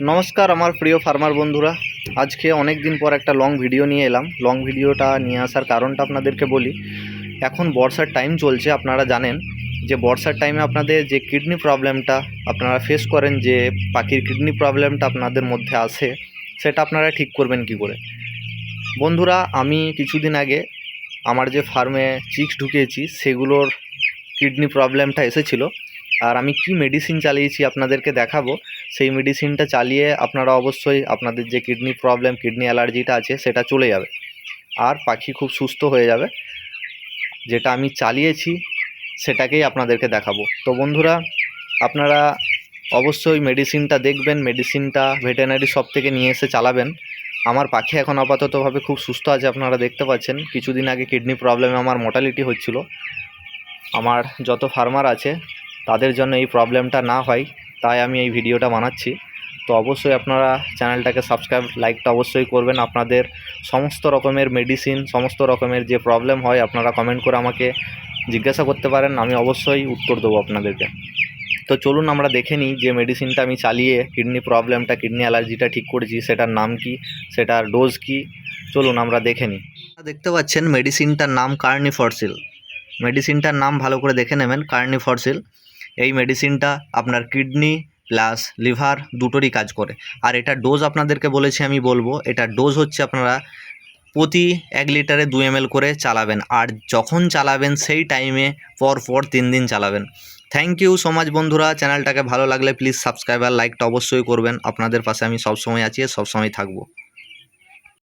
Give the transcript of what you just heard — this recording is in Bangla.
নমস্কার আমার প্রিয় ফার্মার বন্ধুরা। আজকে অনেক দিন পর একটা লং ভিডিও নিয়ে এলাম। লং ভিডিওটা নিয়ে আসার কারণটা আপনাদেরকে বলি। এখন বর্ষার টাইম চলছে, আপনারা জানেন যে বর্ষার টাইমে আপনাদের যে কিডনি প্রবলেমটা আপনারা ফেস করেন, যে পাখির কিডনি প্রবলেমটা আপনাদের মধ্যে আসে, সেটা আপনারা ঠিক করবেন কি করে। বন্ধুরা, আমি কিছুদিন আগে আমার যে ফার্মে চিক্স ঢুকিয়েছি সেগুলোর কিডনি প্রবলেমটা এসেছিলো, আর আমি কি মেডিসিন চালিয়েছি আপনাদেরকে দেখাবো। সেই মেডিসিনটা চালিয়ে আপনারা অবশ্যই আপনাদের যে কিডনি প্রবলেম, কিডনি অ্যালার্জিটা আছে সেটা চলে যাবে, আর পাখি খুব সুস্থ হয়ে যাবে। যেটা আমি চালিয়েছি সেটাকেই আপনাদেরকে দেখাবো। তো বন্ধুরা, আপনারা অবশ্যই মেডিসিনটা দেখবেন, মেডিসিনটা ভেটেরিনারি শপ থেকে নিয়ে এসে চালাবেন। আমার পাখি এখন আপাততভাবে খুব সুস্থ আছে, আপনারা দেখতে পাচ্ছেন। কিছুদিন আগে কিডনি প্রবলেমে আমার মর্টালিটি হচ্ছিল। আমার যত ফার্মার আছে তাদের জন্য এই প্রবলেমটা না হয়, তাই আমি এই ভিডিওটা বানাচ্ছি। তো অবশ্যই আপনারা চ্যানেলটাকে সাবস্ক্রাইব, লাইকটা অবশ্যই করবেন। আপনাদের সমস্ত রকমের মেডিসিন, সমস্ত রকমের যে প্রবলেম হয় আপনারা কমেন্ট করে আমাকে জিজ্ঞাসা করতে পারেন, আমি অবশ্যই উত্তর দেবো আপনাদেরকে। তো চলুন আমরা দেখে নিই যে মেডিসিনটা আমি চালিয়ে কিডনি প্রবলেমটা, কিডনি অ্যালার্জিটা ঠিক করেছি, সেটার নাম কি, সেটার ডোজ কি, চলুন আমরা দেখে নিই। দেখতে পাচ্ছেন মেডিসিনটার নাম কার্নিফরসিল। মেডিসিনটার নাম ভালো করে দেখে নেবেন, কার্নিফরসিল। এই মেডিসিনটা আপনার কিডনি প্লাস লিভার দুটোরই কাজ করে। আর এটা ডোজ আপনাদেরকে বলেছি, আমি বলবো এটার ডোজ হচ্ছে আপনারা প্রতি 1 লিটারে 2 ml করে চালাবেন, আর যখন চালাবেন সেই টাইমে পর 3 দিন চালাবেন। থ্যাংক ইউ সো মাচ বন্ধুরা। চ্যানেলটাকে ভালো লাগলে প্লিজ সাবস্ক্রাইব আর লাইকটা অবশ্যই করবেন। আপনাদের পাশে আমি সবসময় আছি, সবসময় থাকবো।